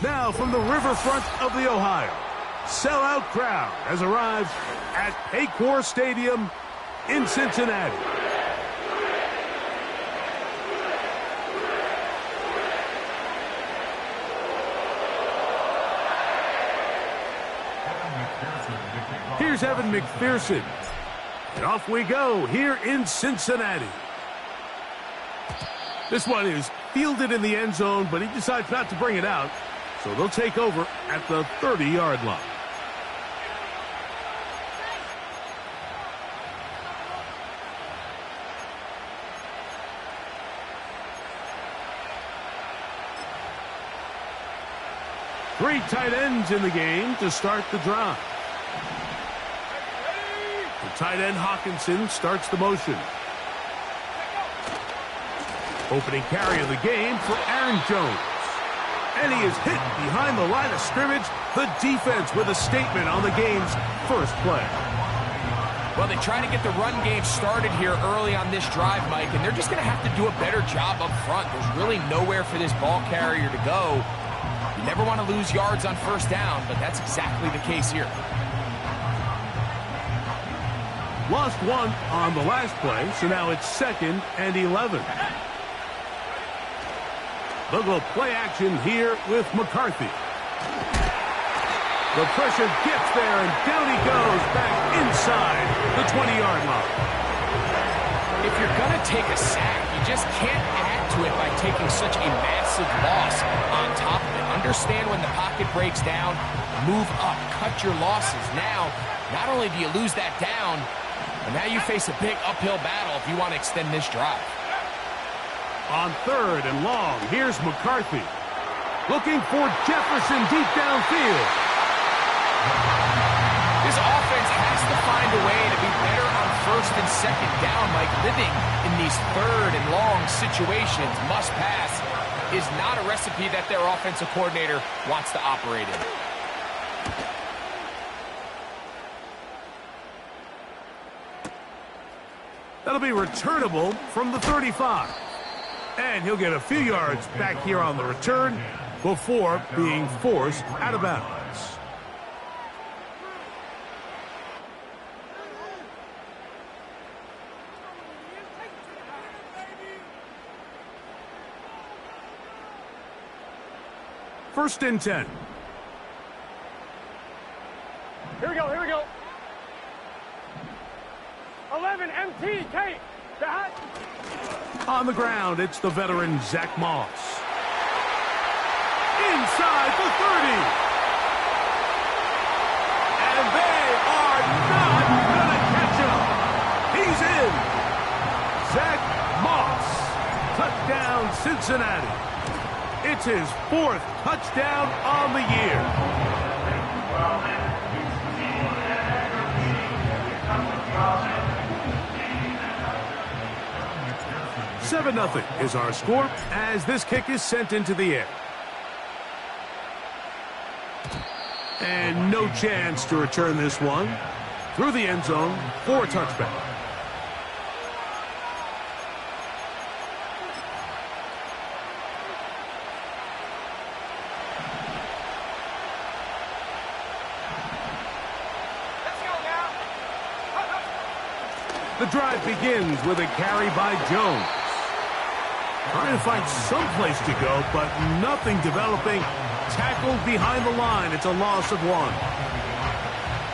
Now from the riverfront of the Ohio, sellout crowd has arrived at Paycor Stadium in Cincinnati. Here's Evan McPherson. And off we go here in Cincinnati. This one is fielded in the end zone, but he decides not to bring it out. So they'll take over at the 30-yard line. Three tight ends in the game to start the drive. The tight end Hawkinson starts the motion. Opening carry of the game for Aaron Jones. And he is hit behind the line of scrimmage. The defense with a statement on the game's first play. Well, they try to get the run game started here early on this drive, Mike, and they're just going to have to do a better job up front. There's really nowhere for this ball carrier to go. You never want to lose yards on first down, but that's exactly the case here. Lost one on the last play, so now it's 2nd and 11. They'll go play action here with McCarthy. The pressure gets there, and down he goes back inside the 20-yard line. If you're going to take a sack, you just can't add to it by taking such a massive loss on top of it. Understand when the pocket breaks down, move up, cut your losses. Now, not only do you lose that down, but now you face a big uphill battle if you want to extend this drive. On 3rd and long, here's McCarthy. Looking for Jefferson deep downfield. This offense has to find a way to be better on 1st and 2nd down. Like living in these 3rd and long situations, must pass, is not a recipe that their offensive coordinator wants to operate in. That'll be returnable from the 35. And he'll get a few yards back here on the return before being forced out of bounds. First and 10. Here we go, here we go. 11, MT, Kate. On the ground, it's the veteran Zach Moss. Inside the 30. And they are not going to catch him. He's in. Zach Moss. Touchdown, Cincinnati. It's his 4th touchdown on the year. 7-0 is our score as this kick is sent into the air. And no chance to return this one through the end zone for a touchback. The drive begins with a carry by Jones. Trying to find some place to go, but nothing developing. Tackled behind the line. It's a loss of 1.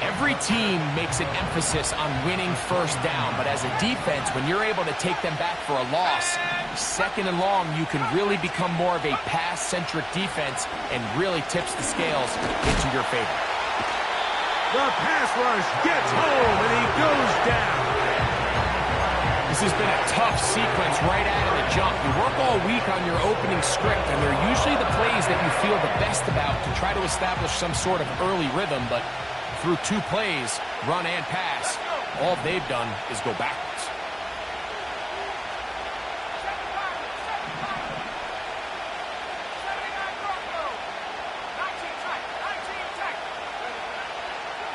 Every team makes an emphasis on winning first down, but as a defense, when you're able to take them back for a loss, 2nd and long, you can really become more of a pass-centric defense and really tips the scales into your favor. The pass rush gets home, and he goes down. This has been a tough sequence right out of the jump. You work all week on your opening script, and they're usually the plays that you feel the best about to try to establish some sort of early rhythm, but through 2 plays, run and pass, all they've done is go backwards.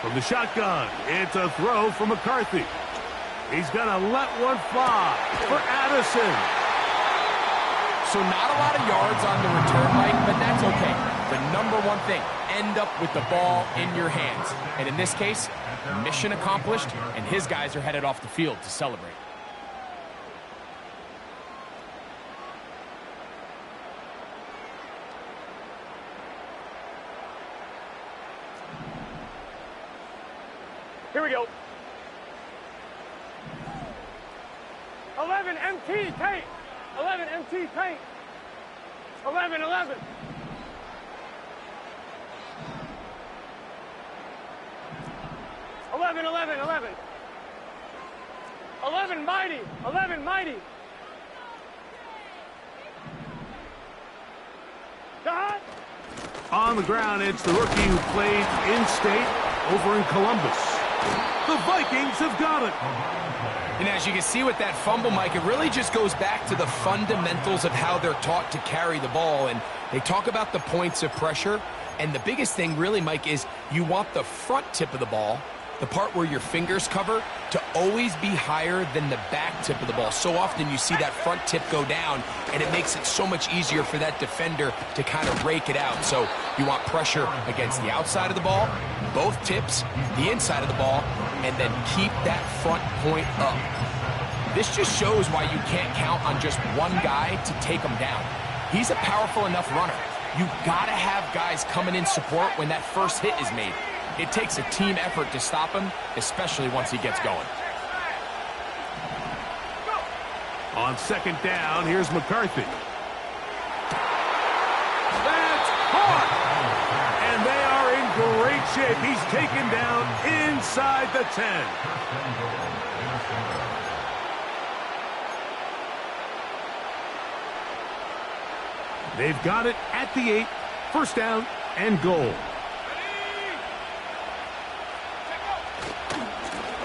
From the shotgun, it's a throw for McCarthy. He's going to let one fly for Addison. So not a lot of yards on the return, Mike, but that's okay. The number one thing, end up with the ball in your hands. And in this case, mission accomplished, and his guys are headed off the field to celebrate. Here we go. 11 MT paint. 11 MT paint. 11, 11. 11, 11, 11. 11 mighty. 11 mighty. Dot. On the ground, it's the rookie who played in-state over in Columbus. The Vikings have got it. And as you can see with that fumble, Mike, it really just goes back to the fundamentals of how they're taught to carry the ball. And they talk about the points of pressure. And the biggest thing really, Mike, is you want the front tip of the ball, the part where your fingers cover, to always be higher than the back tip of the ball. So often you see that front tip go down, and it makes it so much easier for that defender to kind of rake it out. So you want pressure against the outside of the ball, both tips, the inside of the ball, and then keep that front point up. This just shows why you can't count on just one guy to take him down. He's a powerful enough runner. You've got to have guys coming in support when that first hit is made. It takes a team effort to stop him, especially once he gets going. On second down, here's McCarthy. That's caught! And they are in great shape. He's taken down inside the 10. They've got it at the 8. First down and goal.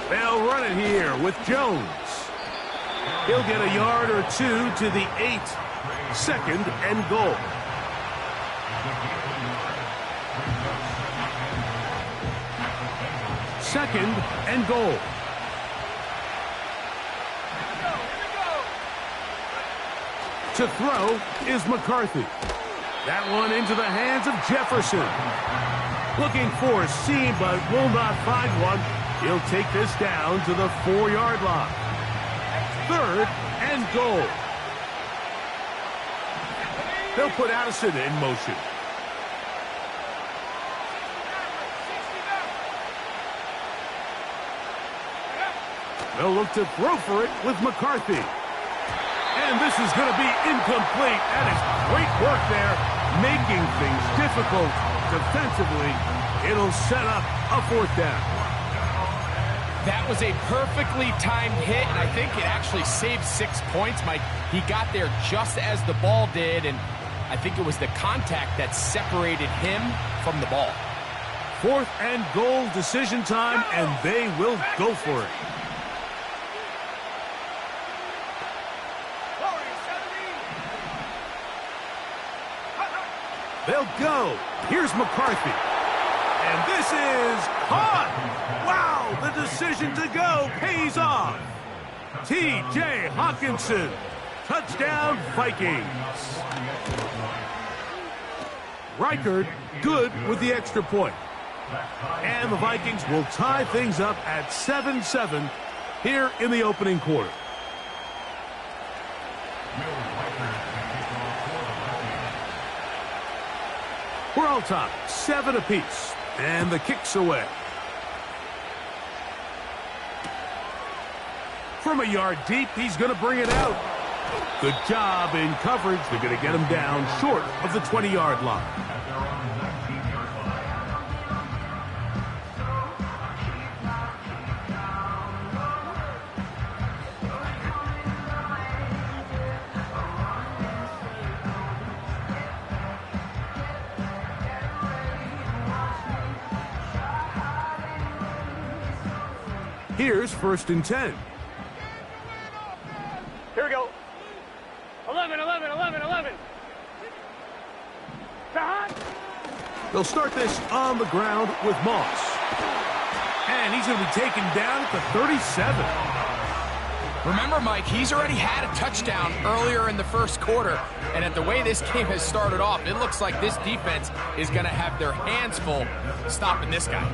They'll run it here with Jones. He'll get a yard or two to the 8. Second and goal. Second and goal. To throw is McCarthy. That one into the hands of Jefferson. Looking for a seam, but will not find one. He'll take this down to the 4-yard line. Third and goal. They'll put Addison in motion. They'll look to throw for it with McCarthy. And this is going to be incomplete. That is great work there, making things difficult defensively. It'll set up a 4th down. That was a perfectly timed hit, and I think it actually saved 6 points, Mike. He got there just as the ball did, and I think it was the contact that separated him from the ball. 4th and goal, decision time, and they will go for it. They'll go. Here's McCarthy. And this is caught. Wow, the decision to go pays off. T.J. Hawkinson. Touchdown, Vikings. Reichard good with the extra point. And the Vikings will tie things up at 7-7 here in the opening quarter. We're all tied, 7 apiece, and the kick's away. From a yard deep, he's going to bring it out. Good job in coverage. They're going to get him down short of the 20-yard line. Here's 1st and 10. Here we go. 11, 11, 11, 11. Dot. They'll start this on the ground with Moss. And he's going to be taken down at the 37. Remember, Mike, he's already had a touchdown earlier in the first quarter, and at the way this game has started off, it looks like this defense is going to have their hands full stopping this guy.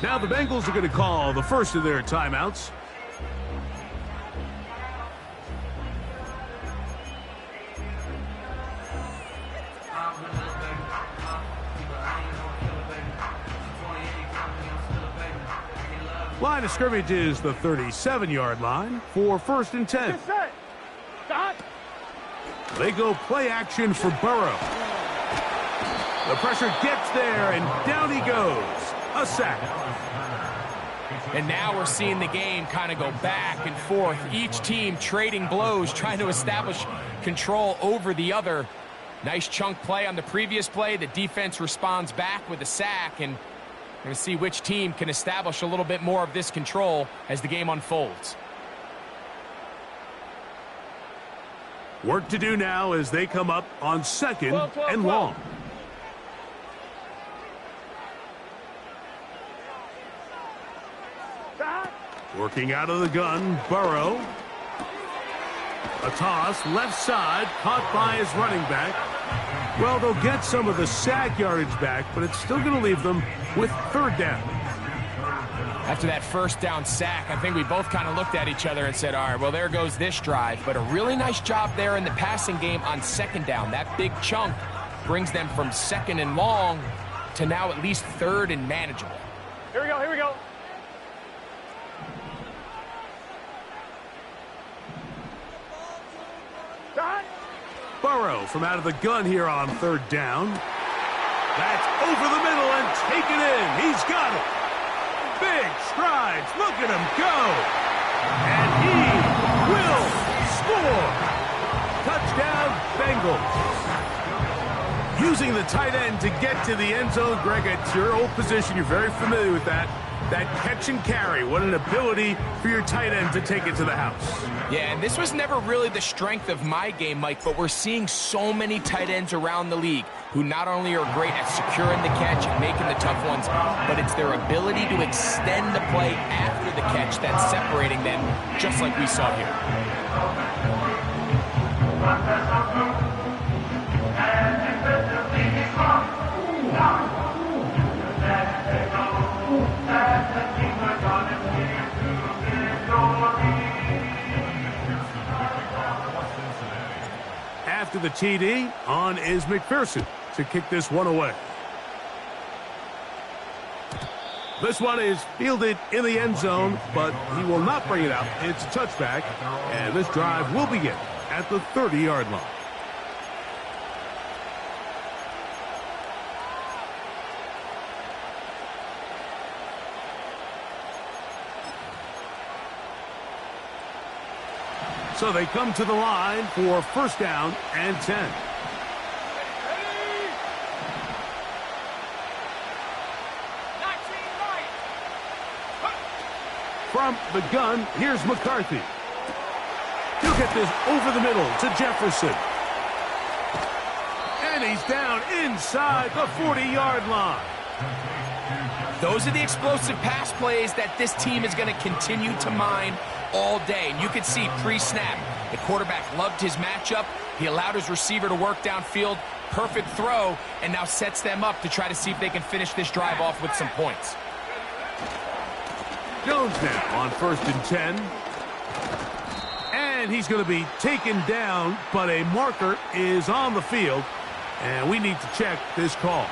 Now the Bengals are going to call the first of their timeouts. Line of scrimmage is the 37-yard line for 1st and 10. They go play action for Burrow. The pressure gets there, and down he goes. A sack. And now we're seeing the game kind of go back and forth. Each team trading blows, trying to establish control over the other. Nice chunk play on the previous play. The defense responds back with a sack, and we're going to see which team can establish a little bit more of this control as the game unfolds. Work to do now as they come up on 2nd and long. Working out of the gun, Burrow. A toss, left side, caught by his running back. Well, they'll get some of the sack yardage back, but it's still going to leave them with 3rd down. After that 1st down sack, I think we both kind of looked at each other and said, all right, well, there goes this drive. But a really nice job there in the passing game on 2nd down. That big chunk brings them from 2nd and long to now at least 3rd and manageable. Here we go, here we go. Burrow from out of the gun here on 3rd down. That's over the middle and taken in. He's got it. Big strides. Look at him go. And he will score. Touchdown, Bengals. Using the tight end to get to the end zone. Greg, it's your old position. You're very familiar with that. That catch and carry. What an ability for your tight end to take it to the house. Yeah, and this was never really the strength of my game, Mike, but we're seeing so many tight ends around the league who not only are great at securing the catch and making the tough ones, but it's their ability to extend the play after the catch that's separating them, just like we saw here. After the TD, on is McPherson to kick this one away. This one is fielded in the end zone, but he will not bring it out. It's a touchback, and this drive will begin at the 30-yard line. So they come to the line for 1st down and 10. From the gun, here's McCarthy. He'll get this over the middle to Jefferson. And he's down inside the 40-yard line. Those are the explosive pass plays that this team is going to continue to mine all day. And you could see pre-snap, the quarterback loved his matchup. He allowed his receiver to work downfield. Perfect throw, and now sets them up to try to see if they can finish this drive off with some points. Jones now on 1st and 10. And he's going to be taken down, but a marker is on the field. And we need to check this call.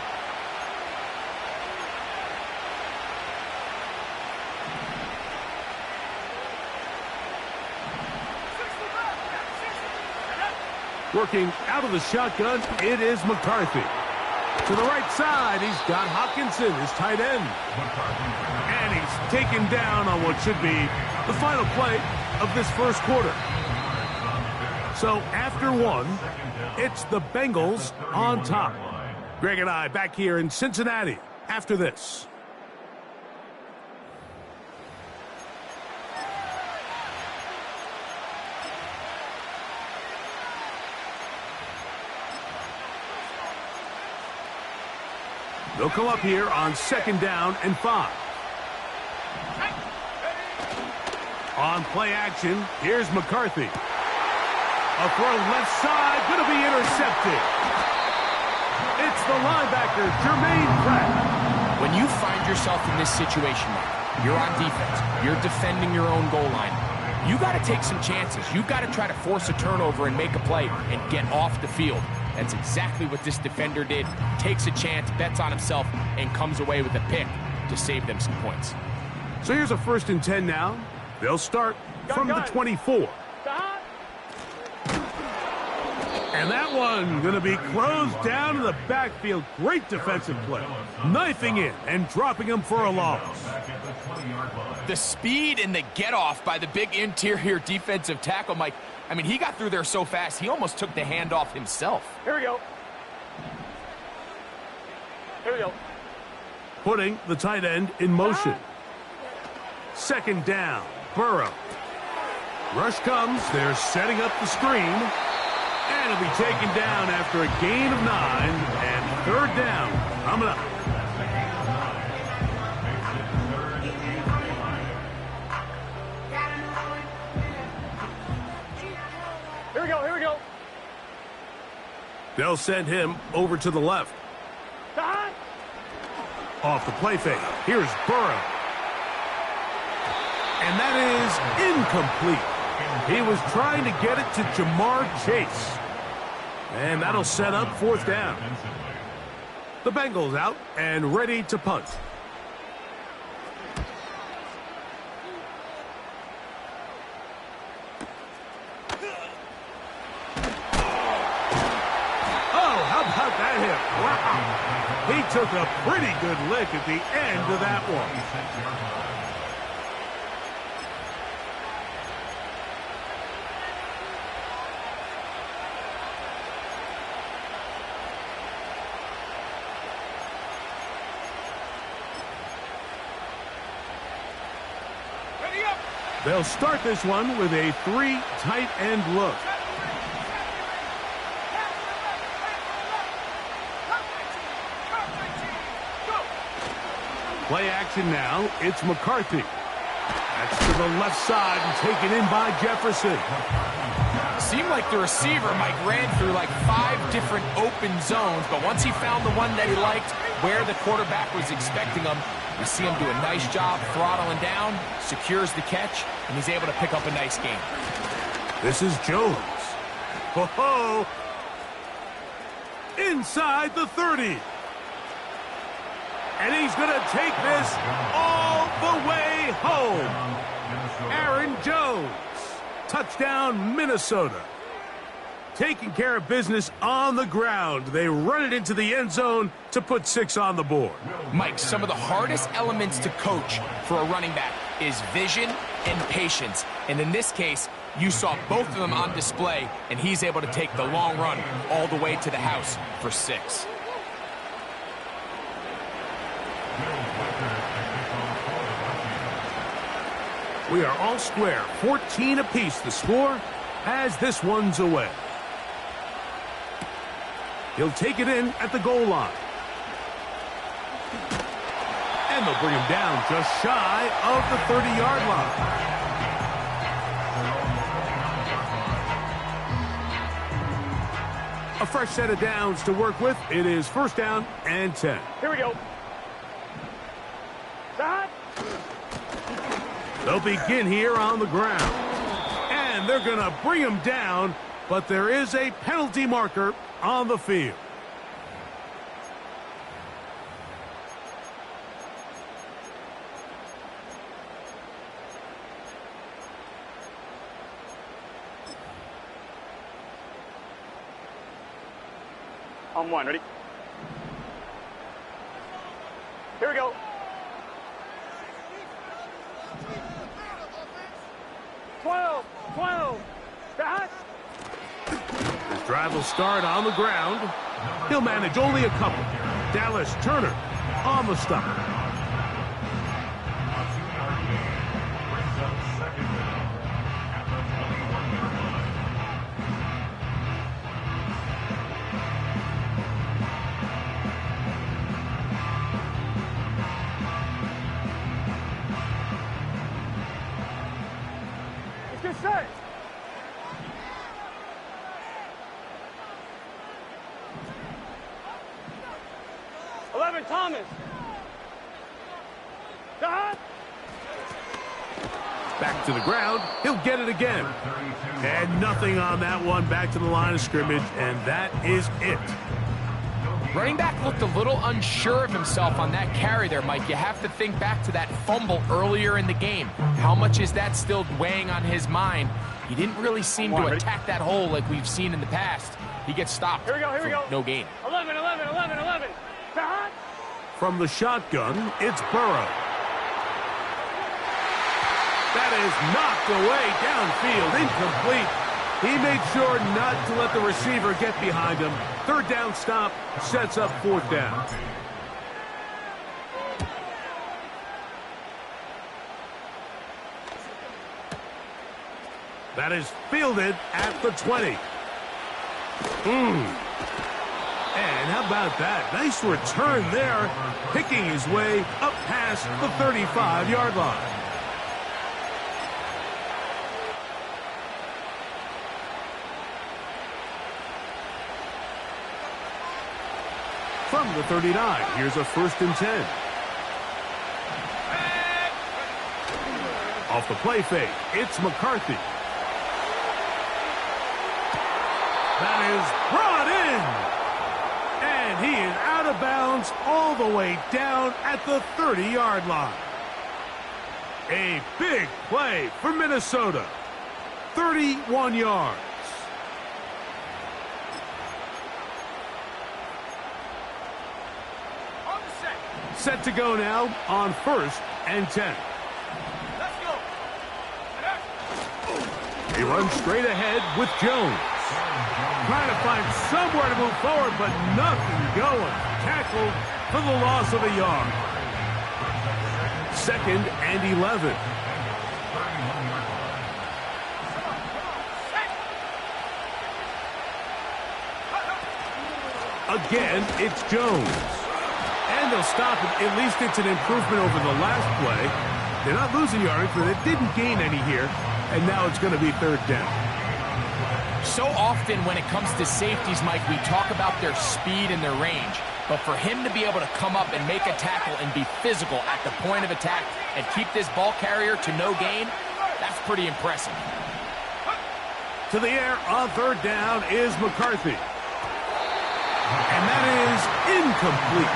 Working out of the shotgun, it is McCarthy. To the right side, he's got Hockenson, his tight end. And he's taken down on what should be the final play of this 1st quarter. So after one, it's the Bengals on top. Greg and I back here in Cincinnati after this. They'll come up here on 2nd down and 5. On play action, here's McCarthy. A throw left side, going to be intercepted. It's the linebacker, Jermaine Pratt. When you find yourself in this situation, you're on defense, you're defending your own goal line, you got to take some chances. You got to try to force a turnover and make a play and get off the field. That's exactly what this defender did. Takes a chance, bets on himself, and comes away with a pick to save them some points. So here's a 1st and 10 now. They'll start from the 24. And that one going to be closed down in the backfield. Great defensive play. Knifing in and dropping him for a loss. The speed and the get-off by the big interior defensive tackle, Mike. I mean, he got through there so fast, he almost took the handoff himself. Here we go. Here we go. Putting the tight end in motion. 2nd down, Burrow. Rush comes, they're setting up the screen. And it'll be taken down after a gain of 9, and 3rd down coming up. Here we go, here we go. They'll send him over to the left. Off the play fake, here's Burrow. And that is incomplete. He was trying to get it to Jamar Chase. And that'll set up 4th down. The Bengals out and ready to punt. Oh, how about that hit? Wow. He took a pretty good lick at the end of that one. They'll start this one with a 3 tight end look. Play action now. It's McCarthy. That's to the left side and taken in by Jefferson. Seemed like the receiver, Mike, ran through like 5 different open zones, but once he found the one that he liked, where the quarterback was expecting him, you see him do a nice job throttling down, secures the catch, and he's able to pick up a nice gain. This is Jones. Ho-ho! Inside the 30. And he's going to take this all the way home. Aaron Jones. Touchdown, Minnesota. Taking care of business on the ground. They run it into the end zone to put 6 on the board. Mike, some of the hardest elements to coach for a running back is vision and patience. And in this case, you saw both of them on display, and he's able to take the long run all the way to the house for 6. We are all square. 14 apiece the score as this one's away. He'll take it in at the goal line. And they'll bring him down just shy of the 30-yard line. A fresh set of downs to work with. It is 1st down and 10. Here we go. Stop. They'll begin here on the ground. And they're going to bring him down, but there is a penalty marker on the field. On 1, ready? Here we go. 12. Back. This Drive will start on the ground. He'll manage only a couple. Dallas Turner on the stop. Let's get set. Thomas. Back to the ground. He'll get it again. And nothing on that one. Back to the line of scrimmage, and that is it. Running back looked a little unsure of himself on that carry there, Mike. You have to think back to that fumble earlier in the game. How much is that still weighing on his mind? He didn't really seem to attack that hole like we've seen in the past. He gets stopped. Here we go. No gain. 11. From the shotgun, it's Burrow. That is knocked away downfield, incomplete. He made sure not to let the receiver get behind him. Third down stop sets up fourth down. That is fielded at the 20. And how about that? Nice return there, picking his way up past the 35-yard line. From the 39, here's a 1st and 10. Off the play fake, it's McCarthy. That is brought in. And he is out of bounds all the way down at the 30-yard line. A big play for Minnesota. 31 yards. Set to go now on 1st and 10. Let's go. He runs straight ahead with Jones. Trying to find somewhere to move forward, but nothing going. Tackled for the loss of a yard. 2nd and 11. Again, it's Jones. And they'll stop it. At least it's an improvement over the last play. They're not losing yards, but they didn't gain any here. And now it's going to be 3rd down. So often when it comes to safeties, Mike, we talk about their speed and their range. But for him to be able to come up and make a tackle and be physical at the point of attack and keep this ball carrier to no gain, that's pretty impressive. To the air on 3rd down is McCarthy. And that is incomplete.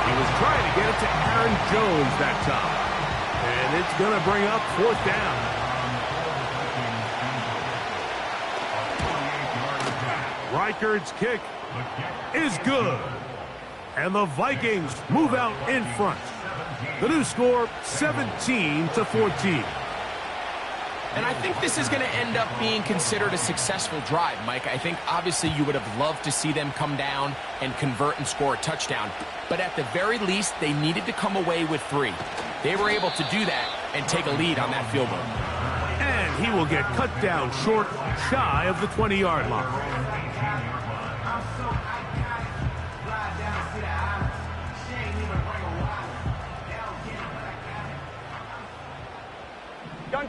He was trying to get it to Aaron Jones that time. And it's going to bring up 4th down. Reichard's kick is good. And the Vikings move out in front. The new score, 17-14. And I think this is going to end up being considered a successful drive, Mike. I think obviously you would have loved to see them come down and convert and score a touchdown. But at the very least, they needed to come away with 3. They were able to do that and take a lead on that field goal. And he will get cut down short, shy of the 20-yard line.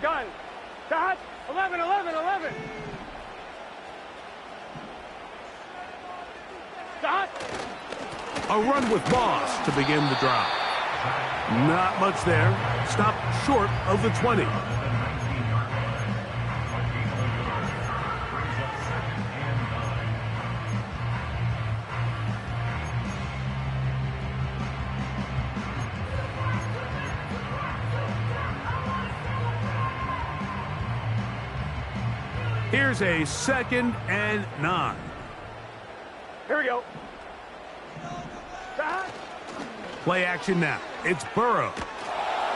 Gun. Dot. 11. Dot. A run with Moss to begin the drive. Not much there. Stopped short of the 20. Here's a 2nd and 9. Here we go. Play action now. It's Burrow.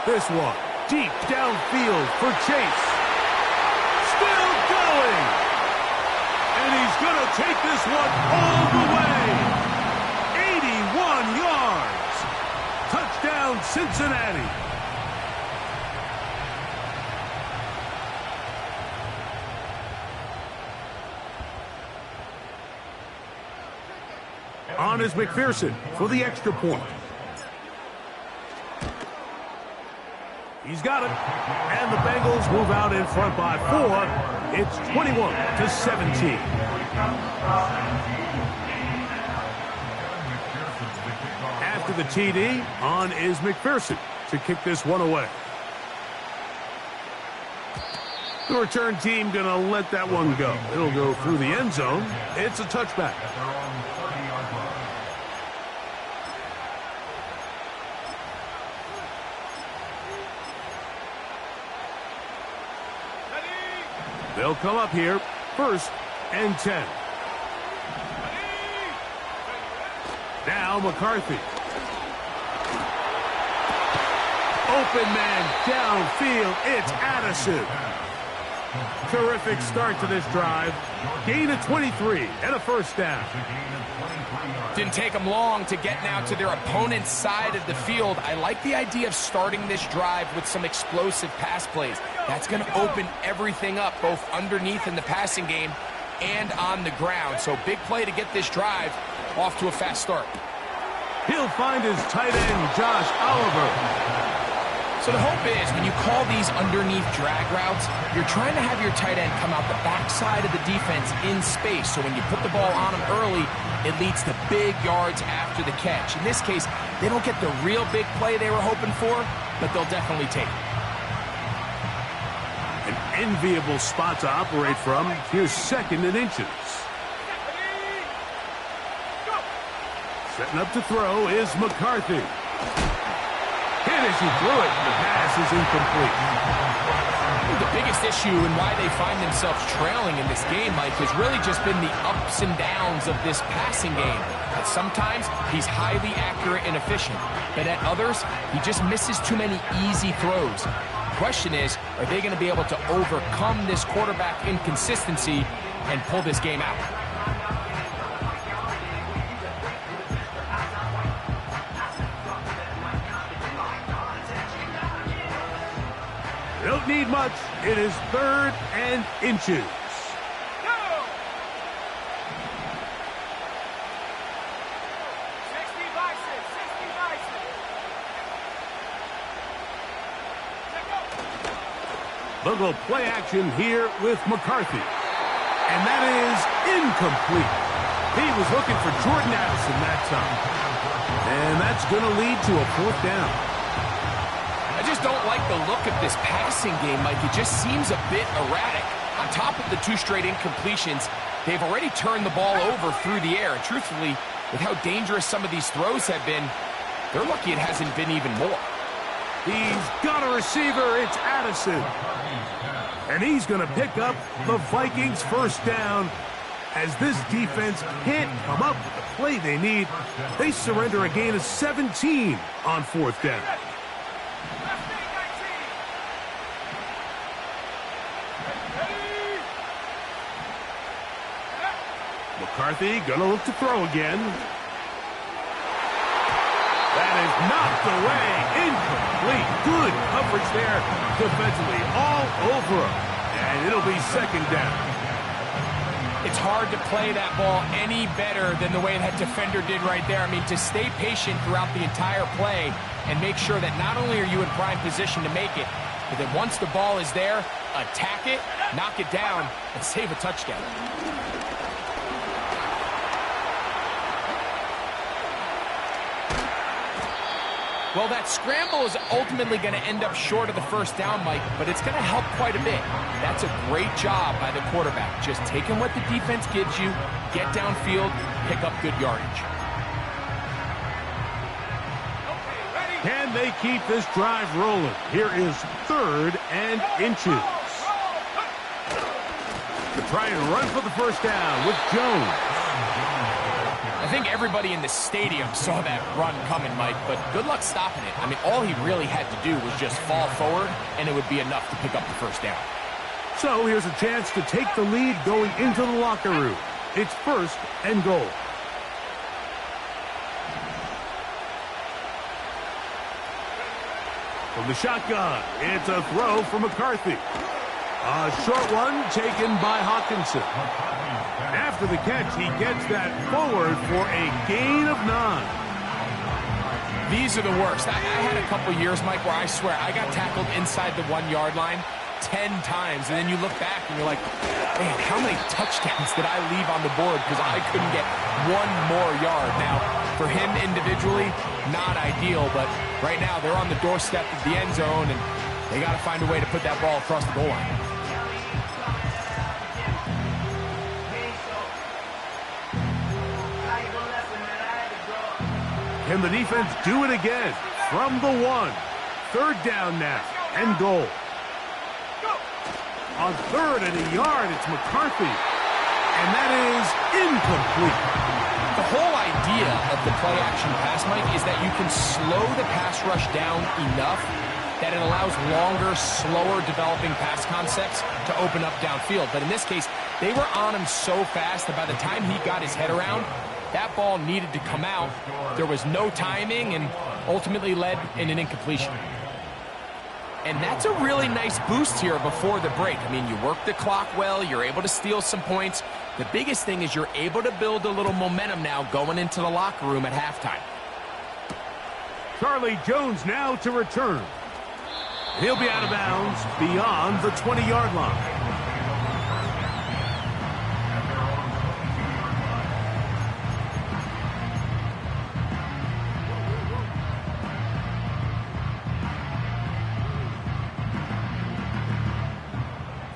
This one deep downfield for Chase. Still going. And he's going to take this one all the way. 81 yards. Touchdown, Cincinnati. On is McPherson for the extra point. He's got it. And the Bengals move out in front by 4. It's 21-17. After the TD, on is McPherson to kick this one away. The return team going to let that one go. It'll go through the end zone. It's a touchback. They'll come up here, 1st and 10. Now McCarthy. Open man downfield. It's Addison. Terrific start to this drive. Gain of 23 and a first down. Didn't take them long to get now to their opponent's side of the field. I like the idea of starting this drive with some explosive pass plays. That's going to open everything up, both underneath in the passing game and on the ground. So big play to get this drive off to a fast start. He'll find his tight end, Josh Oliver. So the hope is when you call these underneath drag routes, you're trying to have your tight end come out the backside of the defense in space. So when you put the ball on him early, it leads to big yards after the catch. In this case, they don't get the real big play they were hoping for, but they'll definitely take it. An enviable spot to operate from. Here's 2nd and inches. Setting up to throw is McCarthy. Hit as he threw it. The pass is incomplete. The biggest issue and why they find themselves trailing in this game, Mike, has really just been the ups and downs of this passing game. Sometimes he's highly accurate and efficient, but at others, he just misses too many easy throws. The question is, are they going to be able to overcome this quarterback inconsistency and pull this game out? Don't need much. It is 3rd and inches. Go! 60 bison, 60 bison. They'll go play action here with McCarthy. And that is incomplete. He was looking for Jordan Addison that time. And that's going to lead to a 4th down. I just don't like the look of this passing game, Mike. It just seems a bit erratic. On top of the 2 straight incompletions, they've already turned the ball over through the air. And truthfully, with how dangerous some of these throws have been, they're lucky it hasn't been even more. He's got a receiver. It's Addison. And he's going to pick up the Vikings' 1st down. As this defense can't come up with the play they need, they surrender a gain of 17 on 4th down. McCarthy gonna look to throw again. That is knocked away. Incomplete. Good coverage there defensively all over him. And it'll be 2nd down. It's hard to play that ball any better than the way that defender did right there. I mean, to stay patient throughout the entire play and make sure that not only are you in prime position to make it, but that once the ball is there, attack it, knock it down, and save a touchdown. Well, that scramble is ultimately going to end up short of the 1st down, Mike, but it's going to help quite a bit. That's a great job by the quarterback. Just taking what the defense gives you, get downfield, pick up good yardage. Can they keep this drive rolling? Here is 3rd and inches. They're trying to run for the 1st down with Jones. I think everybody in the stadium saw that run coming, Mike, but good luck stopping it. I mean, all he really had to do was just fall forward, and it would be enough to pick up the 1st down. So here's a chance to take the lead going into the locker room. It's 1st and goal. From the shotgun, it's a throw for McCarthy. A short one taken by Hawkinson. After the catch, he gets that forward for a gain of 9. These are the worst. I had a couple years, Mike, where I swear I got tackled inside the 1-yard line 10 times, and then you look back and you're like, man, how many touchdowns did I leave on the board because I couldn't get one more yard? Now, for him individually, not ideal, but right now they're on the doorstep of the end zone, and they got to find a way to put that ball across the goal line. Can the defense do it again? From the 1. 3rd down now, and goal. On 3rd and a yard, it's McCarthy. And that is incomplete. The whole idea of the play-action pass, Mike, is that you can slow the pass rush down enough that it allows longer, slower developing pass concepts to open up downfield. But in this case, they were on him so fast that by the time he got his head around, that ball needed to come out. There was no timing and ultimately led in an incompletion. And that's a really nice boost here before the break. I mean, you work the clock well, you're able to steal some points. The biggest thing is you're able to build a little momentum now going into the locker room at halftime. Charlie Jones now to return. He'll be out of bounds beyond the 20-yard line.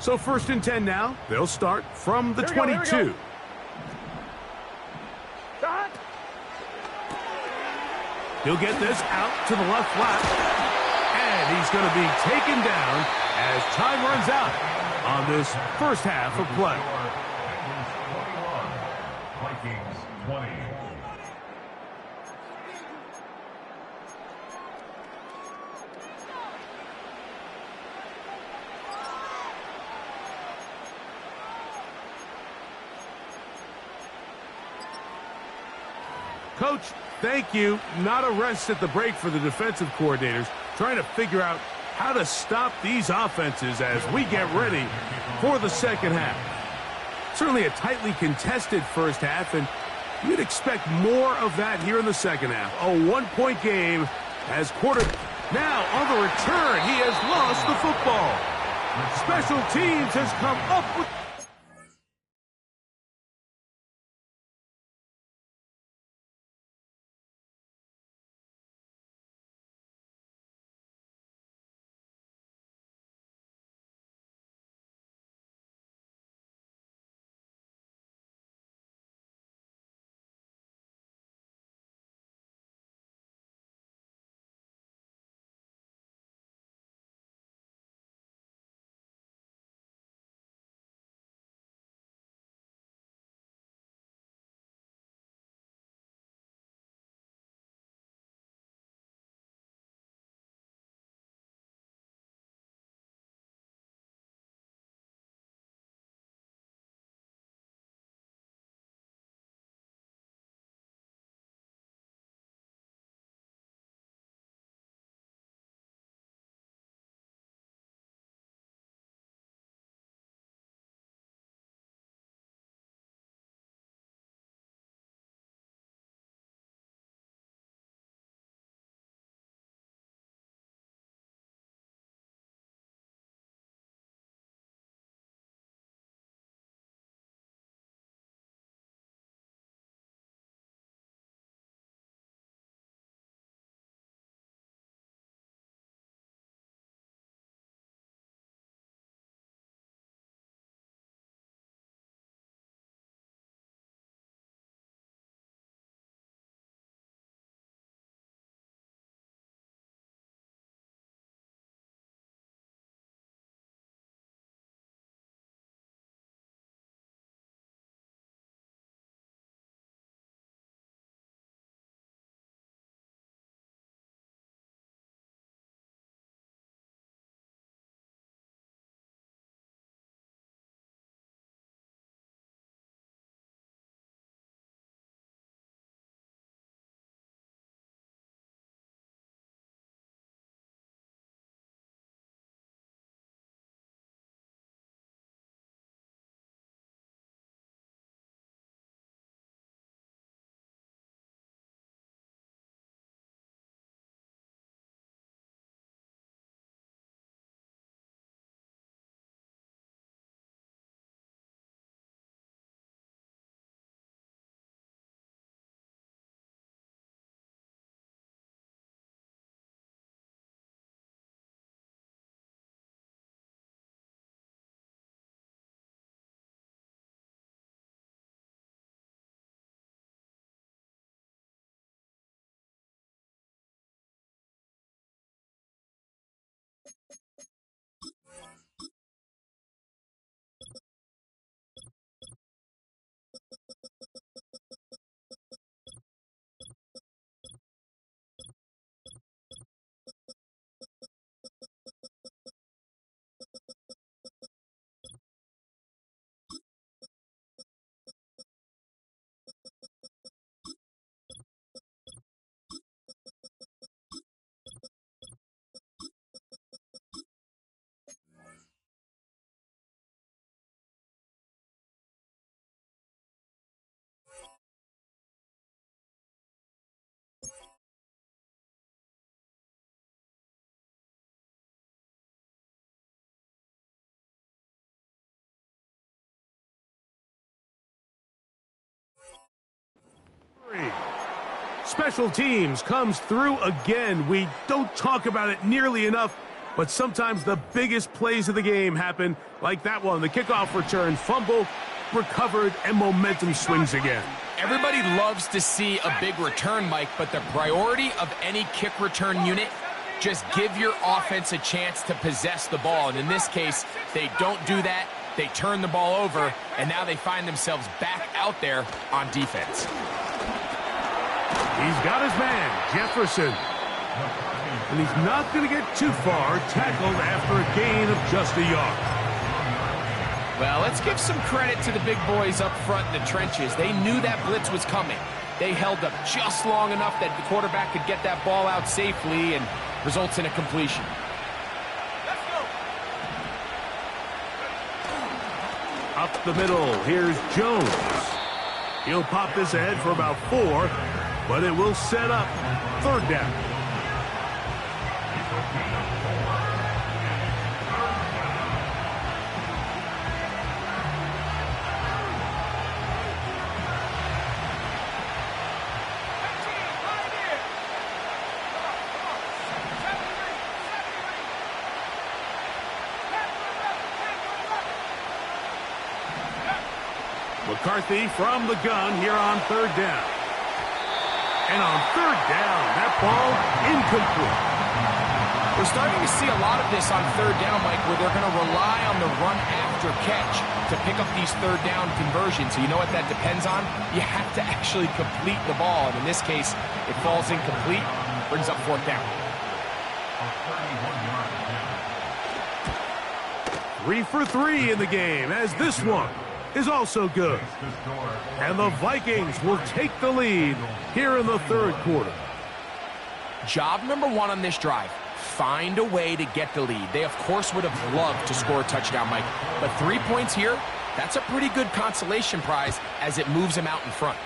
So 1st and 10 now. They'll start from the 22. He'll get this out to the left flat. And he's going to be taken down as time runs out on this first half of play. Vikings 20. Coach, thank you. Not a rest at the break for the defensive coordinators, trying to figure out how to stop these offenses as we get ready for the second half. Certainly a tightly contested first half, and you'd expect more of that here in the second half. A one-point game as quarter. Now on the return, he has lost the football. Special teams has come up with Special teams comes through again. We don't talk about it nearly enough, but sometimes the biggest plays of the game happen, like that one. The kickoff return, fumble, recovered, and momentum swings again. Everybody loves to see a big return, Mike, but the priority of any kick return unit, just give your offense a chance to possess the ball. And in this case, they don't do that. They turn the ball over, and now they find themselves back out there on defense. He's got his man, Jefferson. And he's not going to get too far, tackled after a gain of just a yard. Well, let's give some credit to the big boys up front in the trenches. They knew that blitz was coming. They held up just long enough that the quarterback could get that ball out safely and results in a completion. Let's go. Up the middle, here's Jones. He'll pop this ahead for about 4, but it will set up 3rd down. McCarthy from the gun here on 3rd down. And on 3rd down, that ball incomplete. We're starting to see a lot of this on 3rd down, Mike, where they're going to rely on the run after catch to pick up these 3rd down conversions. So you know what that depends on? You have to actually complete the ball. And in this case, it falls incomplete, brings up 4th down. 3 for 3 in the game, as this one is also good. And the Vikings will take the lead here in the 3rd quarter. Job number 1 on this drive, find a way to get the lead. They, of course, would have loved to score a touchdown, Mike. But 3 points here, that's a pretty good consolation prize as it moves them out in front.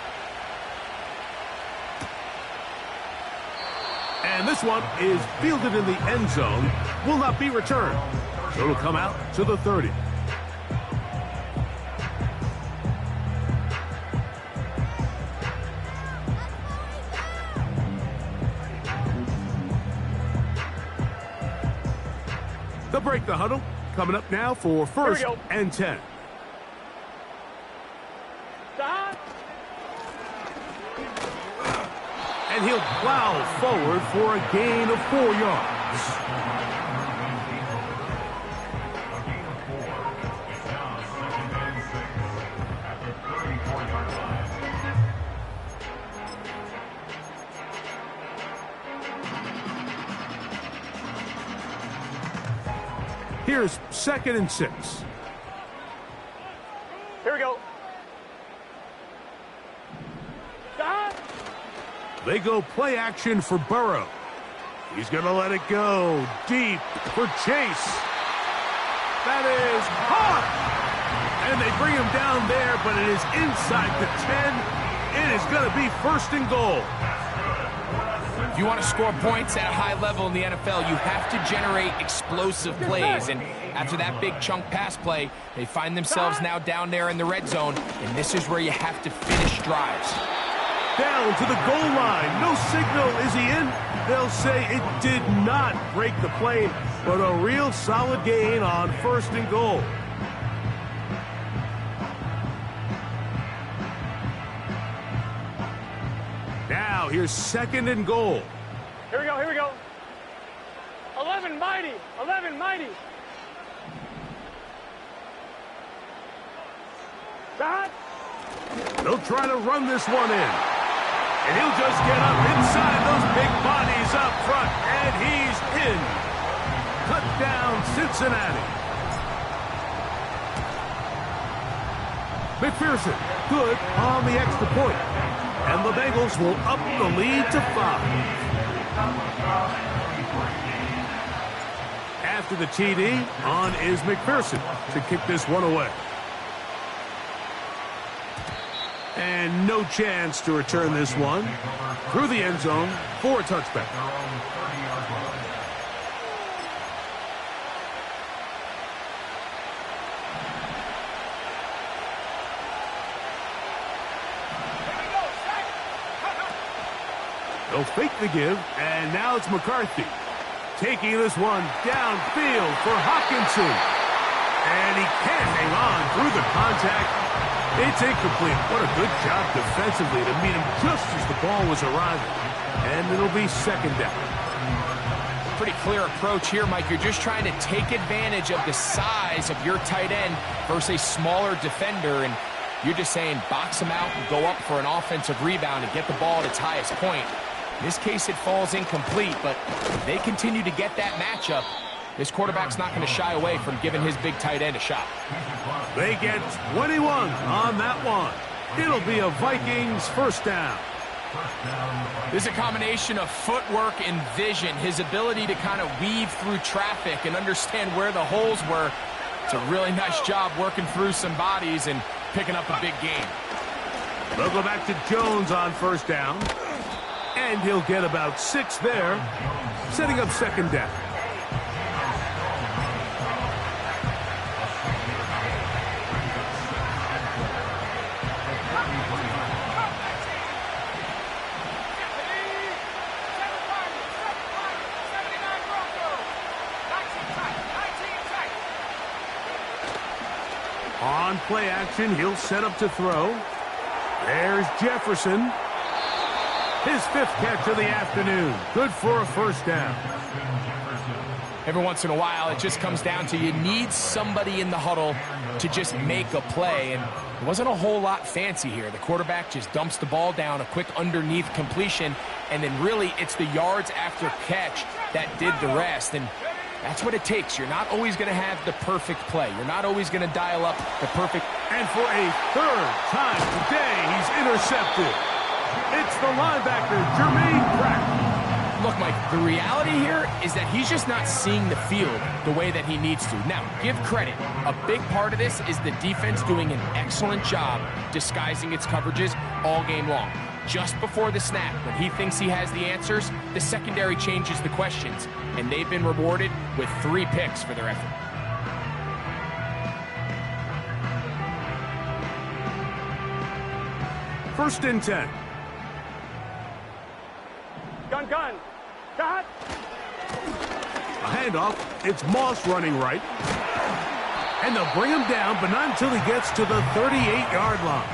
And this one is fielded in the end zone, will not be returned. So it'll come out to the 30. They'll break the huddle. Coming up now for 1st and 10. Stop. And he'll plow forward for a gain of 4 yards. Here's 2nd and 6. Here we go. Stop. They go play action for Burrow. He's going to let it go deep for Chase. That is caught. And they bring him down there, but it is inside the 10. It is going to be 1st and goal. If you want to score points at a high level in the NFL, you have to generate explosive plays. And after that big chunk pass play, they find themselves now down there in the red zone, and this is where you have to finish drives. Down to the goal line. No signal. Is he in? They'll say it did not break the plane, but a real solid gain on 1st and goal. Now here's 2nd and goal. Here we go. Here we go. 11 mighty. 11 mighty. Stop. They'll try to run this one in. And he'll just get up inside those big bodies up front. And he's in. Touchdown, Cincinnati. McPherson, good on the extra point. And the Bengals will up the lead to 5. After the TD, on is McPherson to kick this one away. And no chance to return this one through the end zone for a touchback. They'll fake the give, and now it's McCarthy. Taking this one downfield for Hawkinson. And he can't hang on through the contact. It's incomplete. What a good job defensively to meet him just as the ball was arriving. And it'll be second down. Pretty clear approach here, Mike. You're just trying to take advantage of the size of your tight end versus a smaller defender, and you're just saying box him out and go up for an offensive rebound and get the ball at its highest point. In this case, it falls incomplete, but they continue to get that matchup. This quarterback's not going to shy away from giving his big tight end a shot. They get 21 on that one. It'll be a Vikings first down. This is a combination of footwork and vision, his ability to kind of weave through traffic and understand where the holes were. It's a really nice job working through some bodies and picking up a big game. They'll go back to Jones on first down. And he'll get about 6 there, setting up second down. On play action, he'll set up to throw. There's Jefferson. His 5th catch of the afternoon. Good for a first down. Every once in a while, it just comes down to you need somebody in the huddle to just make a play. And it wasn't a whole lot fancy here. The quarterback just dumps the ball down, a quick underneath completion, and then really it's the yards after catch that did the rest. And that's what it takes. You're not always going to have the perfect play. You're not always going to dial up the perfect. And for a 3rd time today, he's intercepted. It's the linebacker, Jermaine Pratt. Look, Mike, the reality here is that he's just not seeing the field the way that he needs to. Now, give credit. A big part of this is the defense doing an excellent job disguising its coverages all game long. Just before the snap, when he thinks he has the answers, the secondary changes the questions, and they've been rewarded with 3 picks for their effort. First and 10. Gun. Cut. A handoff. It's Moss running right. And they'll bring him down, but not until he gets to the 38-yard line.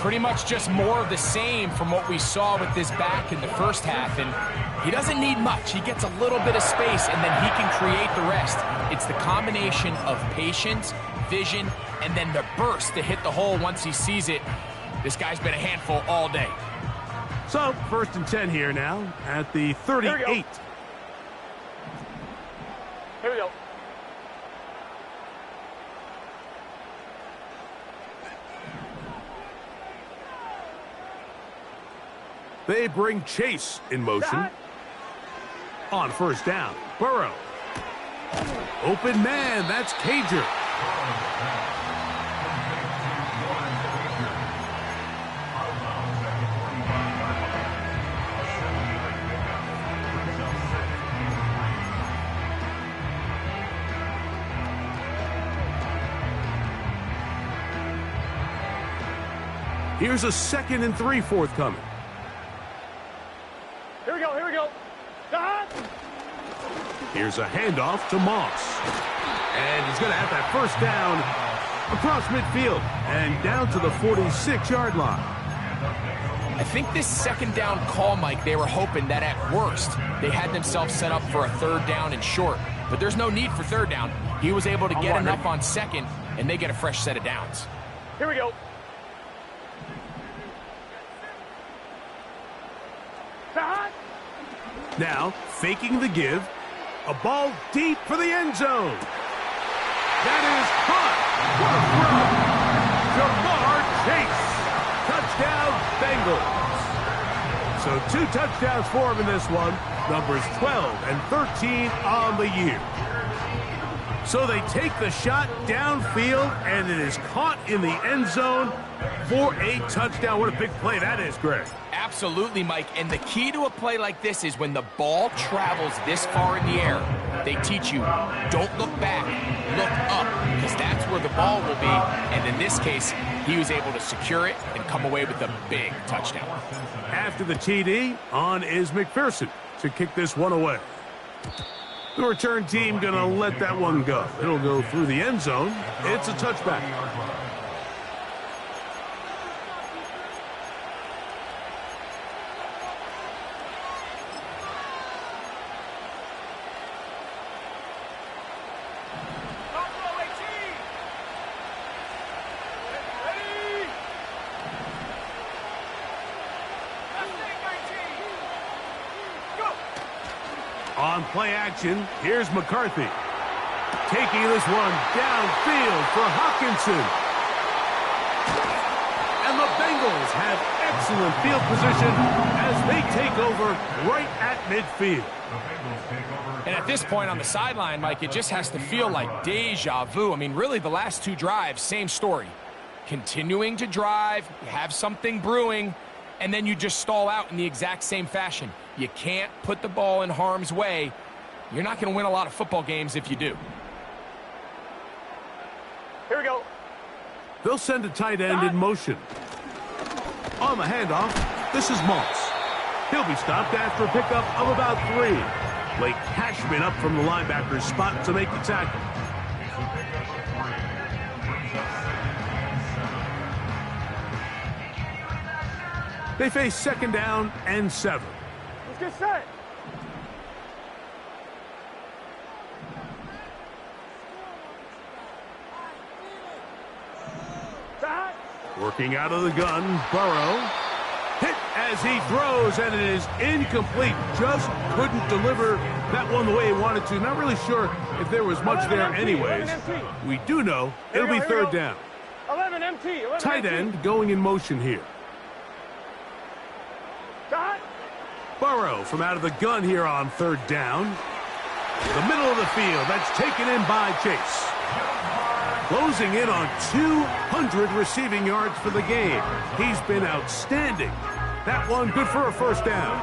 Pretty much just more of the same from what we saw with this back in the first half. And he doesn't need much. He gets a little bit of space, and then he can create the rest. It's the combination of patience, vision, and then the burst to hit the hole once he sees it. This guy's been a handful all day. So, first and 10 here now at the 38. Here we go. They bring Chase in motion. On first down, Burrow. Open man, that's Cager. Here's a 2nd and 3 forthcoming. Here we go. Cut. Here's a handoff to Moss. And he's going to have that first down across midfield and down to the 46-yard line. I think this second down call, Mike, they were hoping that at worst they had themselves set up for a 3rd down and short. But there's no need for 3rd down. He was able to get enough on 2nd, and they get a fresh set of downs. Here we go. Cut. Now, faking the give. A ball deep for the end zone. That is caught. What a throw. Jamar Chase. Touchdown, Bengals. So 2 touchdowns for him in this one. Numbers 12 and 13 on the year. So they take the shot downfield, and it is caught in the end zone for a touchdown. What a big play that is, Greg. Absolutely, Mike. And the key to a play like this is when the ball travels this far in the air, they teach you, don't look back, look up, because that's where the ball will be. And in this case, he was able to secure it and come away with a big touchdown. After the TD, on is McPherson to kick this one away. The return team going to let that one go. It'll go through the end zone. It's a touchback. On play action, here's McCarthy. Taking this one downfield for Hawkinson. And the Bengals have excellent field position as they take over right at midfield. And at this point on the sideline, Mike, it just has to feel like deja vu. I mean, really, the last two drives, same story. Continuing to drive, you have something brewing, and then you just stall out in the exact same fashion. You can't put the ball in harm's way. You're not going to win a lot of football games if you do. Here we go. They'll send a tight end in motion. On the handoff, this is Moss. He'll be stopped after a pickup of about 3. Blake Cashman up from the linebacker's spot to make the tackle. They face 2nd down and 7. Let's get set. Back. Working out of the gun, Burrow. Hit as he throws, and it is incomplete. Just couldn't deliver that one the way he wanted to. Not really sure if there was much there anyways. We do know it'll be 3rd down. 11 MT. 11 Tight MT. end going in motion here. Dot. Burrow from out of the gun here on 3rd down. The middle of the field, that's taken in by Chase. Closing in on 200 receiving yards for the game. He's been outstanding. That one good for a 1st down.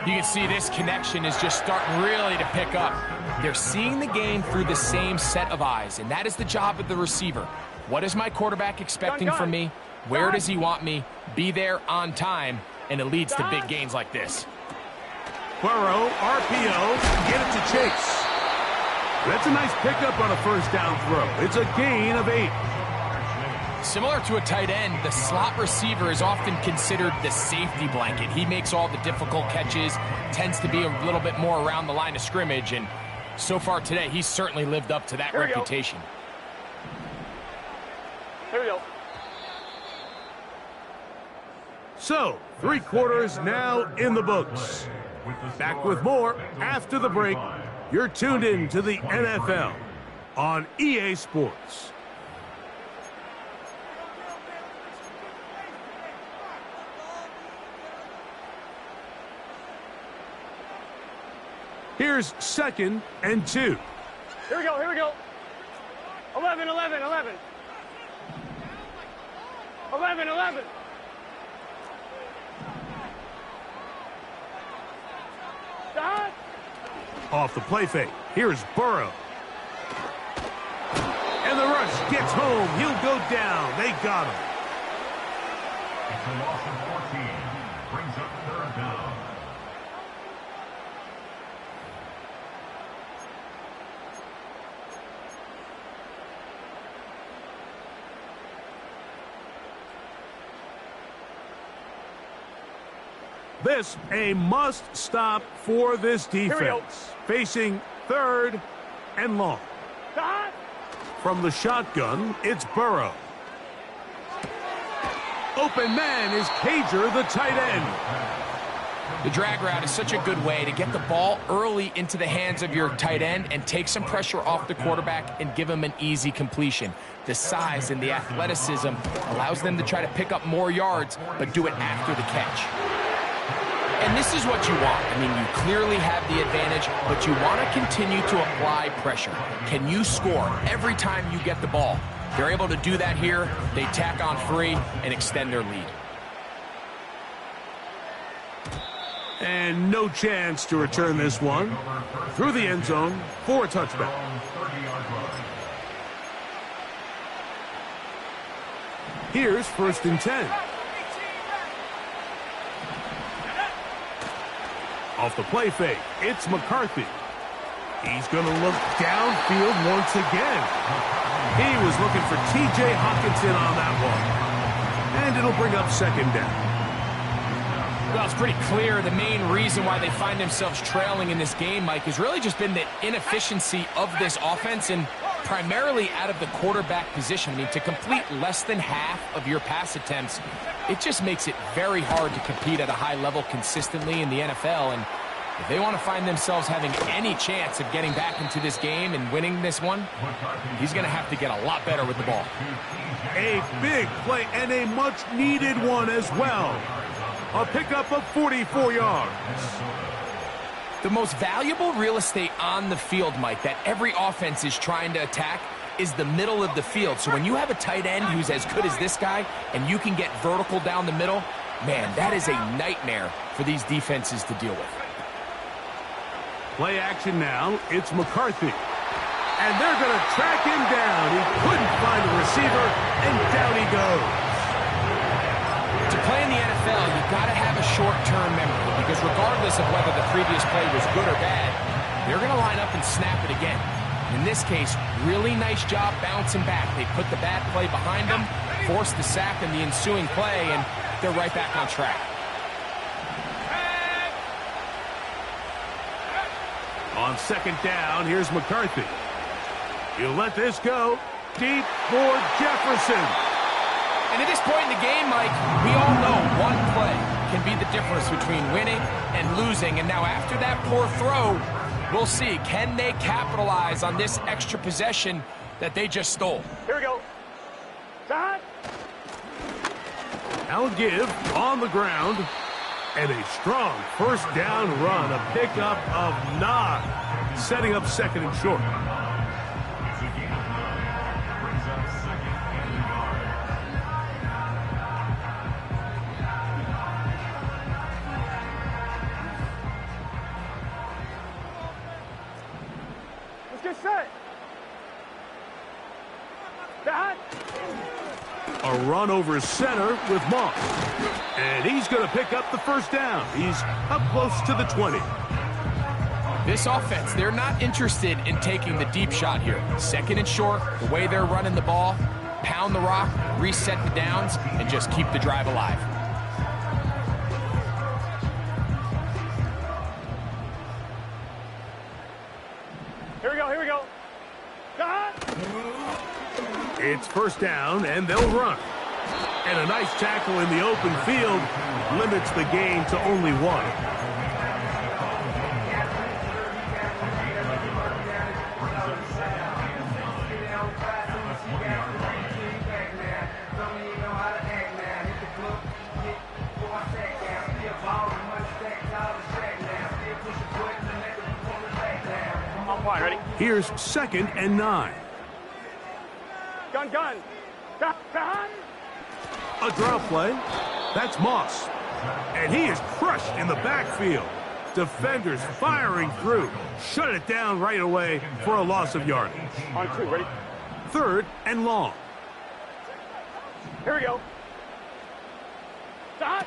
You can see this connection is just starting really to pick up. They're seeing the game through the same set of eyes, and that is the job of the receiver. What is my quarterback expecting from me? Where does he want me? Be there on time, and it leads to big gains like this. Burrow, RPO, get it to Chase. That's a nice pickup on a 1st down throw. It's a gain of 8. Similar to a tight end, the slot receiver is often considered the safety blanket. He makes all the difficult catches, tends to be a little bit more around the line of scrimmage, and so far today, he's certainly lived up to that reputation. Here we go. So, 3 quarters now in the books. Back with more after the break. You're tuned in to the NFL on EA Sports. Here's 2nd and 2. Here we go. Here we go. 11, 11, 11. 11, 11. Dot. Off the play fake. Here's Burrow. And the rush gets home. He'll go down. They got him. It's a loss of 14. Brings up 3rd down. This a must stop for this defense. Facing 3rd and long. Dot. From the shotgun, it's Burrow. Open man is Cager, the tight end. The drag route is such a good way to get the ball early into the hands of your tight end and take some pressure off the quarterback and give him an easy completion. The size and the athleticism allows them to try to pick up more yards, but do it after the catch. And this is what you want. I mean, you clearly have the advantage, but you want to continue to apply pressure. Can you score every time you get the ball? They're able to do that here. They tack on 3 and extend their lead. And no chance to return this one through the end zone for a touchback. Here's 1st and 10. Off the play fake, it's McCarthy. He's going to look downfield once again. He was looking for T.J. Hockenson on that one. And it'll bring up 2nd down. Well, it's pretty clear the main reason why they find themselves trailing in this game, Mike, has really just been the inefficiency of this offense and primarily out of the quarterback position. I mean, to complete less than half of your pass attempts, it just makes it very hard to compete at a high level consistently in the NFL. And if they want to find themselves having any chance of getting back into this game and winning this one, he's going to have to get a lot better with the ball. A big play and a much-needed one as well. A pickup of 44 yards. The most valuable real estate on the field, Mike, that every offense is trying to attack is the middle of the field. So when you have a tight end who's as good as this guy and you can get vertical down the middle, man, that is a nightmare for these defenses to deal with. Play action now. It's McCarthy. And they're going to track him down. He couldn't find a receiver, and down he goes. To play in the NFL, you've got to have a short-term memory because regardless of whether the previous play was good or bad, they're going to line up and snap it again. In this case, really nice job bouncing back. They put the bad play behind them, forced the sack in the ensuing play, and they're right back on track. On 2nd down, here's McCarthy. He'll let this go. Deep for Jefferson. And at this point in the game, Mike, we all know one play can be the difference between winning and losing. And now after that poor throw, we'll see. Can they capitalize on this extra possession that they just stole? Here we go. Shot. I'll give on the ground. And a strong 1st down run. A pickup of 9. Setting up 2nd and short. Get set. Shot. A run over center with Moss. And he's going to pick up the 1st down. He's up close to the 20. This offense, they're not interested in taking the deep shot here. 2nd and short, the way they're running the ball, pound the rock, reset the downs, and just keep the drive alive. Here we go, here we go. Shot. It's 1st down, and they'll run. And a nice tackle in the open field limits the game to only 1. Ready? Here's 2nd and 9. Gun. Shot. A draw play. That's Moss. And he is crushed in the backfield. Defenders firing through. Shut it down right away for a loss of yardage. On 2, ready? 3rd and long. Here we go. Shot.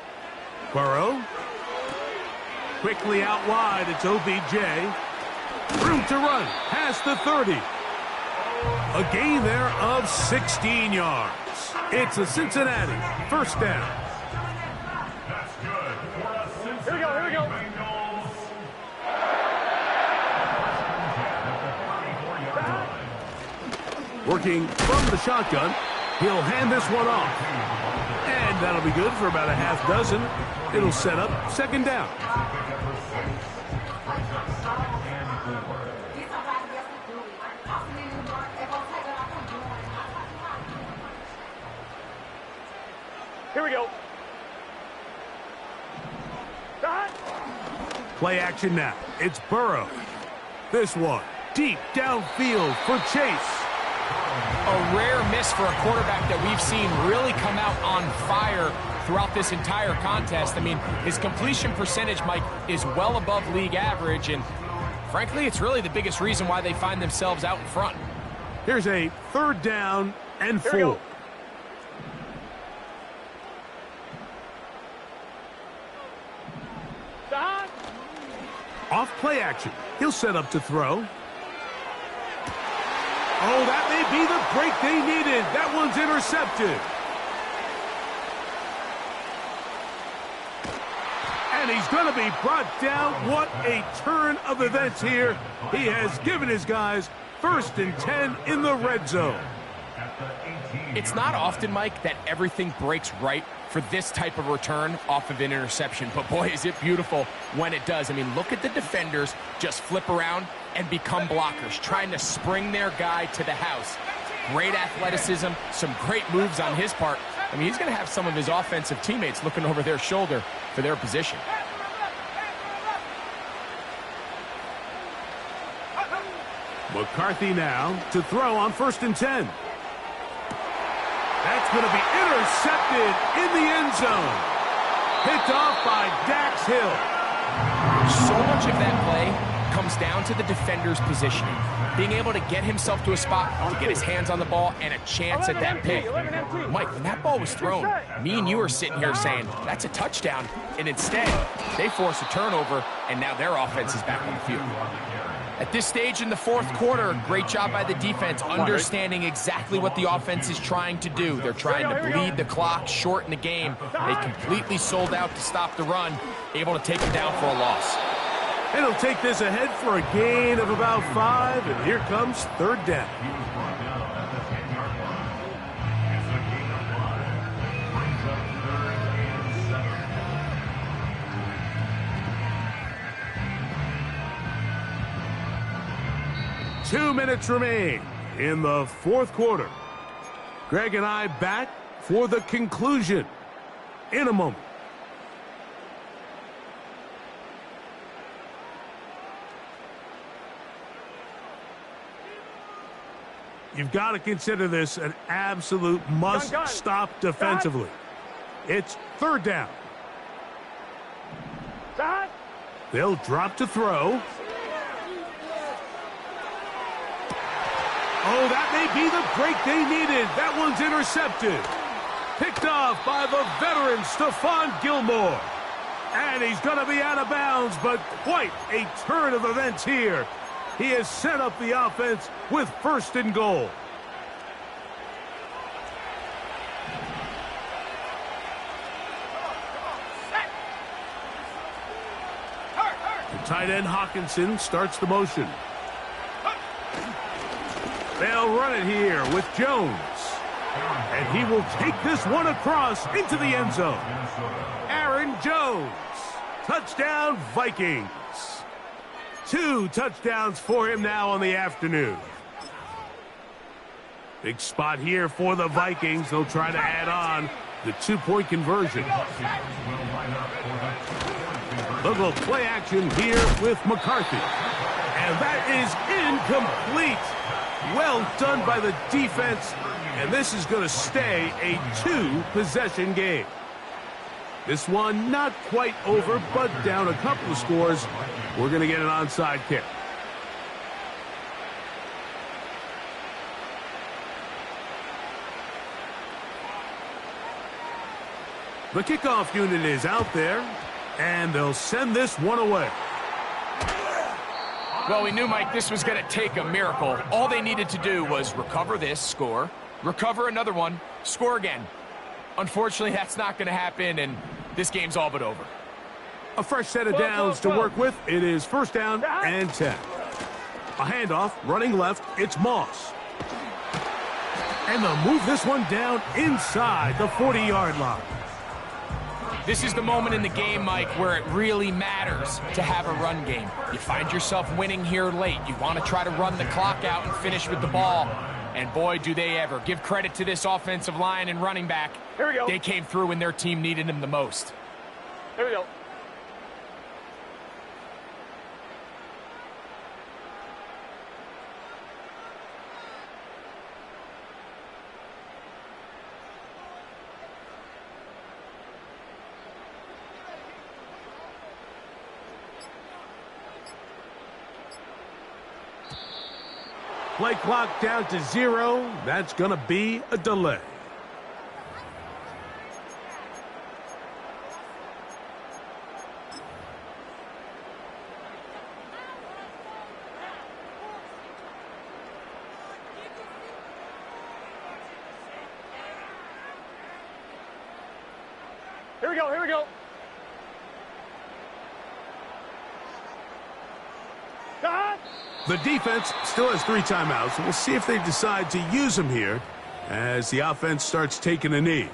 Burrow. Quickly out wide, it's OBJ. Room to run, past the 30. A gain there of 16 yards. It's a Cincinnati 1st down. That's good for a Cincinnati Here we go. Bengals. Working from the shotgun, he'll hand this one off. And that'll be good for about a half dozen. It'll set up 2nd down. Here we go. Shot. Play action now. It's Burrow. This one deep downfield for Chase. A rare miss for a quarterback that we've seen really come out on fire throughout this entire contest. I mean, his completion percentage, Mike, is well above league average, and frankly, it's really the biggest reason why they find themselves out in front. Here's a 3rd down and 4. Off play action. He'll set up to throw. Oh, that may be the break they needed. That one's intercepted. And he's going to be brought down. What a turn of events here. He has given his guys 1st and 10 in the red zone. It's not often, Mike, that everything breaks right for this type of return off of an interception. But boy, is it beautiful when it does. I mean, look at the defenders just flip around and become blockers, trying to spring their guy to the house. Great athleticism, some great moves on his part. I mean, he's going to have some of his offensive teammates looking over their shoulder for their position. McCarthy now to throw on 1st and 10. That's going to be intercepted in the end zone. Picked off by Dax Hill. So much of that play comes down to the defender's positioning. Being able to get himself to a spot to get his hands on the ball and a chance at that pick. Mike, when that ball was thrown, me and you are sitting here saying, that's a touchdown. And instead, they force a turnover, and now their offense is back on the field. At this stage in the 4th quarter, great job by the defense, understanding exactly what the offense is trying to do. They're trying to bleed the clock, shorten the game. They completely sold out to stop the run, able to take it down for a loss. And he'll take this ahead for a gain of about 5, and here comes 3rd down. 2 minutes remain in the 4th quarter. Greg and I back for the conclusion in a moment. You've got to consider this an absolute must-stop defensively. It's 3rd down. They'll drop to throw. Oh, that may be the break they needed. That one's intercepted. Picked off by the veteran, Stephon Gilmore. And he's going to be out of bounds, but quite a turn of events here. He has set up the offense with 1st and goal. The tight end Hawkinson starts the motion. They'll run it here with Jones. And he will take this one across into the end zone. Aaron Jones. Touchdown, Vikings. 2 touchdowns for him now on the afternoon. Big spot here for the Vikings. They'll try to add on the 2-point conversion. They'll go play action here with McCarthy. And that is incomplete. Well done by the defense. And this is going to stay a 2-possession game. This one not quite over, but down a couple of scores. We're going to get an onside kick. The kickoff unit is out there, and they'll send this one away. Well, we knew, Mike, this was going to take a miracle. All they needed to do was recover this, score, recover another one, score again. Unfortunately, that's not going to happen, and this game's all but over. A fresh set of downs to work with. It is 1st down and 10. A handoff, running left, it's Moss. And they'll move this one down inside the 40-yard line. This is the moment in the game, Mike, where it really matters to have a run game. You find yourself winning here late. You want to try to run the clock out and finish with the ball. And boy, do they ever. Give credit to this offensive line and running back. Here we go. They came through when their team needed them the most. Here we go. Play clock down to 0. That's going to be a delay. Here we go, here we go. Cut! The defense still has 3 timeouts. We'll see if they decide to use them here as the offense starts taking a knee.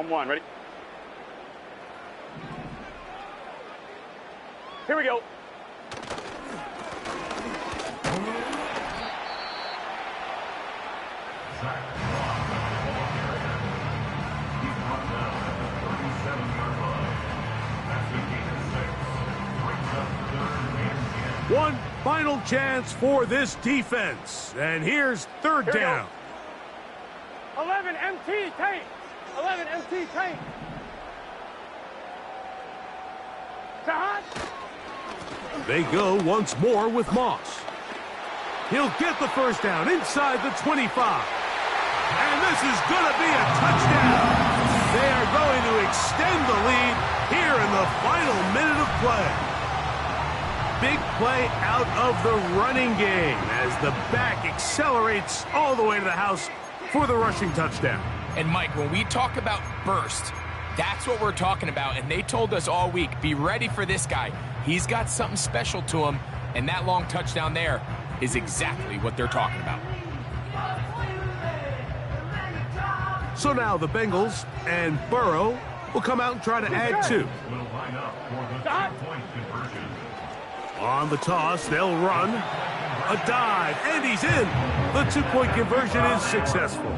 One, ready? Here we go. One final chance for this defense. And here's third down. 11 MT tank. 11 MT tank. Cut! They go once more with Moss. He'll get the first down inside the 25. And this is going to be a touchdown. They are going to extend the lead here in the final minute of play. Big play out of the running game as the back accelerates all the way to the house for the rushing touchdown. And Mike, when we talk about burst, that's what we're talking about. And they told us all week, be ready for this guy. He's got something special to him, and that long touchdown there is exactly what they're talking about. So now the Bengals and Burrow will come out and try to add 2. On the toss, they'll run. A dive, and he's in. The 2-point conversion is successful.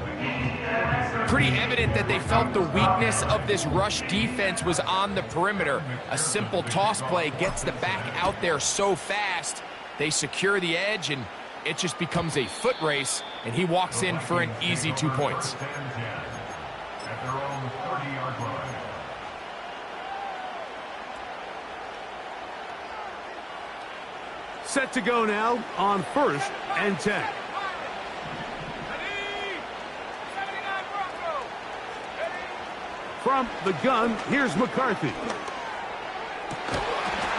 Pretty evident that they felt the weakness of this rush defense was on the perimeter. A simple toss play gets the back out there so fast. They secure the edge, and it just becomes a foot race, and he walks in for an easy 2 points. At their own 30-yard line. Set to go now on 1st and 10. From the gun, here's McCarthy.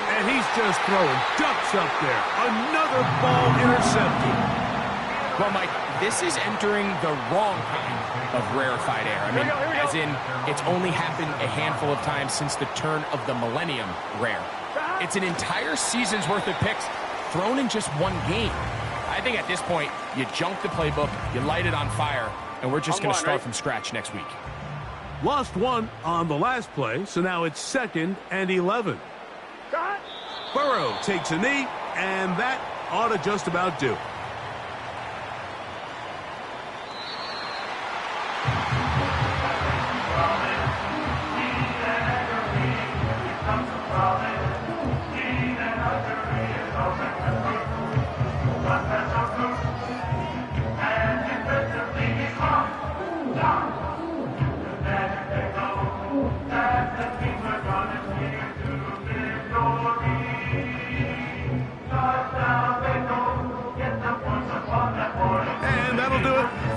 And he's just throwing ducks up there. Another ball intercepted. Well, Mike, this is entering the wrong kind of rarefied air. I mean, as in, it's only happened a handful of times since the turn of the millennium rare. It's an entire season's worth of picks thrown in just one game. I think at this point, you junk the playbook, you light it on fire, and we're just going to start from scratch next week. Lost 1 on the last play, so now it's 2nd and 11. Burrow takes a knee, and that ought to just about do it.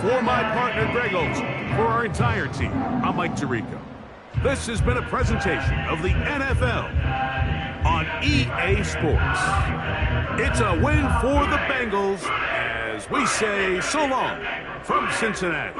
For my partner, Greggles, for our entire team, I'm Mike Tirico. This has been a presentation of the NFL on EA Sports. It's a win for the Bengals as we say so long from Cincinnati.